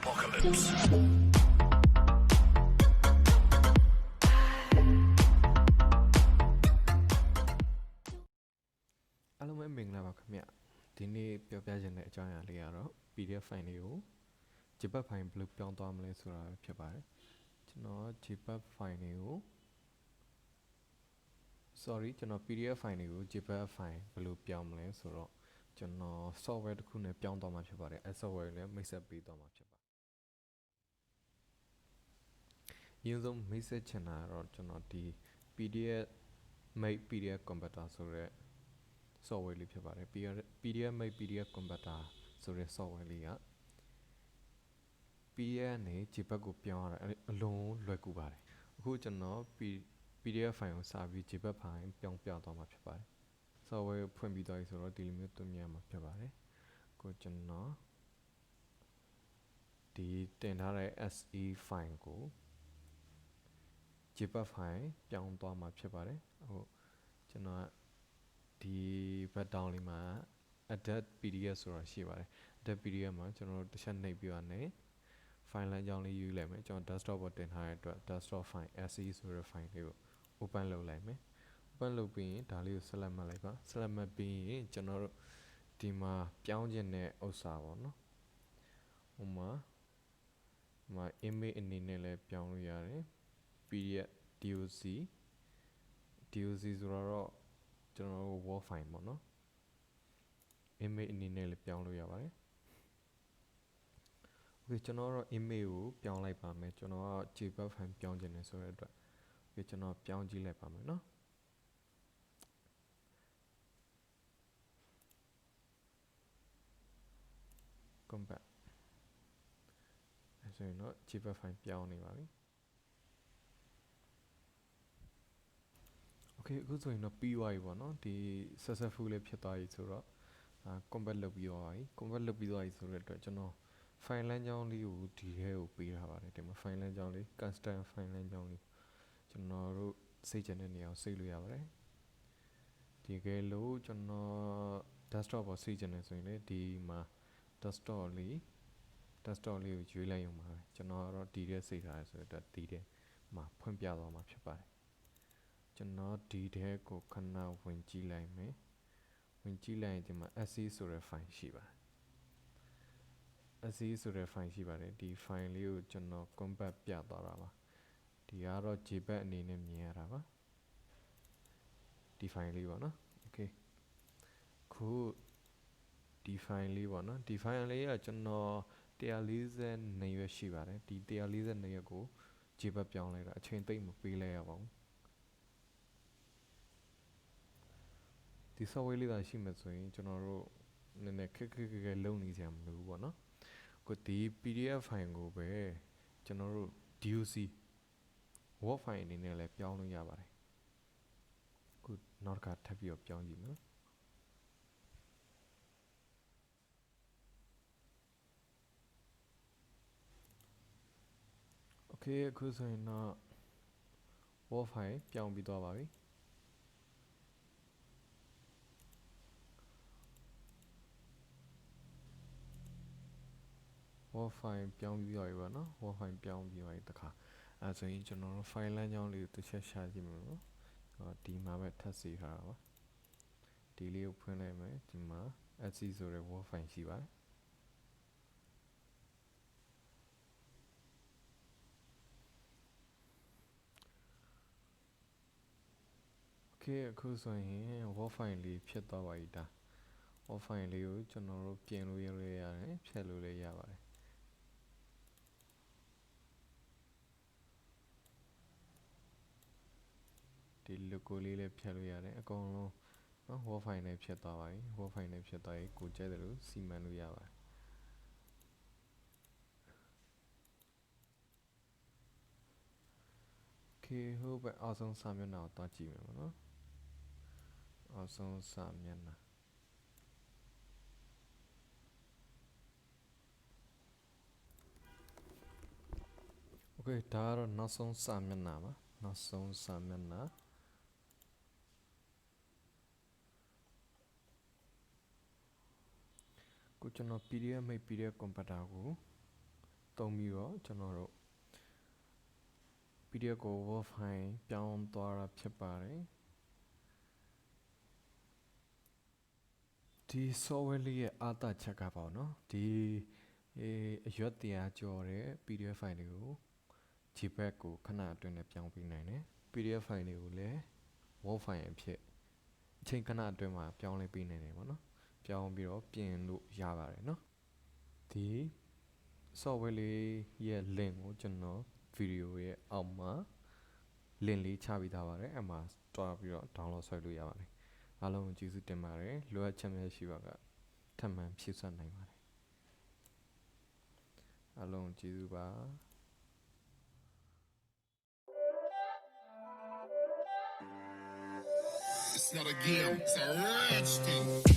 apocalypse. အားလုံးပဲမင်္ဂလာပါခင်ဗျဒီနေ့ပြောပြချင်တဲ့အကြောင်းအရာလေးကတော့ PDF file လေးကို JPG file ဘယ်လိုပြောင်းသွားမလဲဆိုတာပဲဖြစ်ပါတယ်ကျွန်တော် JPG file လေးကို ကျွန်တော် PDF file လေးကို JPG file ဘယ်လိုပြောင်းမလဲဆိုတော့ကျွန်တော် software တစ်ခုနဲ့ပြောင်းသွားမှာဖြစ်ပါတယ်အဲ software လေးမိတ်ဆက်ပေးသွားမှာဖြစ်ပါတယ်အရင်ဆုံးမိတ်ဆက်ချင်တာကတော့ကျွန်တော်ဒီ PDF make PDF Conveter ဆိုတဲ့ software လေးဖြစ်ပါတယ် PDF make PDF Conveter ဆိုတဲ့ software လေးက PDF နဲ့ JPG ကိုပြောင်းရတာအလုံးလွယ်ကူပါတယ်အခုကျွန်တော် PDF file ကိုစာပြီး JPG file ပြောင်းပြသွားမှာဖြစ်ပါတယ် software ဖွင့်ပြီးသွားပြီဆိုတော့ဒီလိုမျိုးသွင်းရမှာဖြစ်ပါတယ်ကိုကျွန်တော်ဒီတင်ထားတဲ့ SE file ကို JPG file ပြောင်းသွားမှာဖြစ်ပါတယ်ဟုတ်ကျွန်တော်ဒီဘက်တောင်းလေးမှာ adapt PDF ဆိုတာရှိပါတယ် adapt PDF မှာကျွန်တော်တို့တစ်ချက်နှိပ်ပြီးတော့ね file လမ်းကြောင်းလေးယူလိုက်မယ်ကျွန်တော် desktop ပေါ်တင်ထားတဲ့အတွက် desktop file SE ဆိုတဲ့ file လေးကို open လုပ်လိုက်မယ် open လုပ်ပြီးရင်ဒါလေးကို select မှတ်လိုက်ပါ select မှတ်ပြီးရင်ကျွန်တော်တို့ဒီမှာပြောင်းခြင်းတဲ့ဥစ္စာပေါ့နော်ဟိုမှာ image အနေနဲ့လည်းပြောင်းလို့ရတယ် PDF DOC ဆိုတော့ကျွန်တော်တို့ word file ပေါ့နော် image အနေနဲ့လည်းပြောင်းလို့ရပါတယ် okay ကျွန်တော်တော့ image ကိုပြောင်းလိုက်ပါမယ်ကျွန်တော်က JPG file ပြောင်းခြင်းနဲ့ဆိုတဲ့အတွက် okay ကျွန်တော်ပြောင်းကြည့်လိုက်ပါမယ်နော် combat အဲဆိုရင်တော့ JPG file ပြောင်းနေပါပြီ okay အခုဆိုရင်တော့ပြီးသွားပြီပေါ့နော်ဒီ successful လေးဖြစ်သွားပြီဆိုတော့combat လုပ်ပြီးသွားပြီ combat လုပ်ပြီးသွားပြီဆိုတဲ့အတွက်ကျွန်တော် file လမ်းကြောင်းလေးကိုဒီထဲကိုပေးထားပါတယ်ဒီမှာ file လမ်းကြောင်းလေး custom file လမ်းကြောင်းလေးကျွန်တော်တို့စိတ်ချတဲ့နေရာကိုစိတ်လို့ရပါတယ်ဒီကဲလို့ကျွန်တော် desktop ပေါ်စိတ်ချင်တယ်ဆိုရင်လည်းဒီမှာ desktop လေးကိုရွေးလိုက်ရုံပါပဲကျွန်တော်ကတော့ဒီထဲစိတ်ထားရဆိုတော့ဒီထဲမှာဖွင့်ပြသွားမှာဖြစ်ပါတယ်ကျွန်တော်ဒီထဲကိုခဏဝင်ကြည့်လိုက်မယ်ဝင်ကြည့်လိုက်ရင်ဒီမှာ SE ဆိုတဲ့ file ရှိပါတယ် SE ဆိုတဲ့ file ရှိပါတယ်ဒီ file လေးကိုကျွန်တော် combat ပြသွားတာပါဒီကတော့ JPG အနေနဲ့မြင်ရတာပါဒီ file လေးပေါ့နော် okay ခုဒီ file လေးပေါ့နော်ဒီ file လေးကကျွန်တော်142ရွက်ရှိပါတယ်ဒီ142ရွက်ကို JPG ပြောင်းလိုက်တာအချိန်သိပ်မပေးလိုက်ရပါဘူးဒီ software လေးသာရှိမှဆိုရင်ကျွန်တော်တို့နည်းနည်းခက်လုံနေကြမှာမလို့ပေါ့နော်ကိုဒီ PDF file ကိုပဲကျွန်တော်တို့ DOC word file အနေနဲ့လည်းပြောင်းလို့ရပါတယ်ခုနောက်တစ်ခါထပ်ပြီးတော့ပြောင်းကြည့်နော် okay အခုဆိုရင်တော့ word file ပြောင်းပြီးသွားပါပြီword file ပြောင်းပြီးသွားပြီပေါ့နော် word file ပြောင်းပြီးသွားပြီတခါအဲဆိုရင်ကျွန်တော်တို့ file လမ်းကြောင်းလေးကိုတစ်ချက်ရှာကြည့်မယ်နော်ဒီမှာပဲထပ်စီထားတာပါဒီလေးကိုဖွင့်လိုက်မယ်ဒီမှာ SE ဆိုတဲ့ word file ရှိပါတယ်အခုဆိုရင် word file လေးဖြစ်သွားပါပြီဒါ word file လေးကိုကျွန်တော်တို့ပြင်လို့ရတယ်ဖြတ်လို့လည်းရပါတယ်ဒီ logo လေးလည်းဖြတ်လို့ရတယ်အကုန်လုံးနော် word file နဲ့ဖြစ်သွားပါပြီ word file နဲ့ဖြစ်သွားပြီကိုကြိုက်တယ်လို့စီမံလို့ရပါတယ်ဟုတ်ပဲအောက်ဆုံးစာမျက်နှာကိုတွားကြည့်မယ်ပေါ့နော်အောက်ဆုံးစာမျက်နှာဒါကတော့နောက်ဆုံးစာမျက်နှာပါနောက်ဆုံးစာမျက်နှာကိုကျွန်တော် PDF make PDF Conveter ကို သုံးပြီးတော့ကျွန်တော်တို့ PDF ကို Word file ပြောင်းသွားတာဖြစ်ပါတယ်ဒီ software လေးရဲ့အားသာချက်ကပေါ့နော်ဒီအရွက်တရားကျော်တဲ့ PDF file တွေကို JPG ကိုခဏအတွင်းနဲ့ပြောင်းပေးနိုင်တယ် PDF file တွေကိုလည်း Word file အဖြစ်အချိန်ခဏအတွင်းမှာပြောင်းလဲပေးနိုင်တယ်ပေါ့နော်ပြောင်းပြီးတော့ပြင်လို့ရပါတယ်နော်ဒီ software လေးရဲ့ link ကိုကျွန်တော် video ရဲ့အောက်မှာ link လေးချပေးထားပါတယ်အဲ့မှာတွားပြီးတော့ download ဆွဲလို့ရပါတယ်အားလုံးကိုကျေးဇူးတင်ပါတယ်လိုအပ်ချက်များရှိပါကထပ်မံဖြည့်ဆွတ်နိုင်ပါတယ်အားလုံးကျေးဇူးပါ It's not a game, it's a rich thing.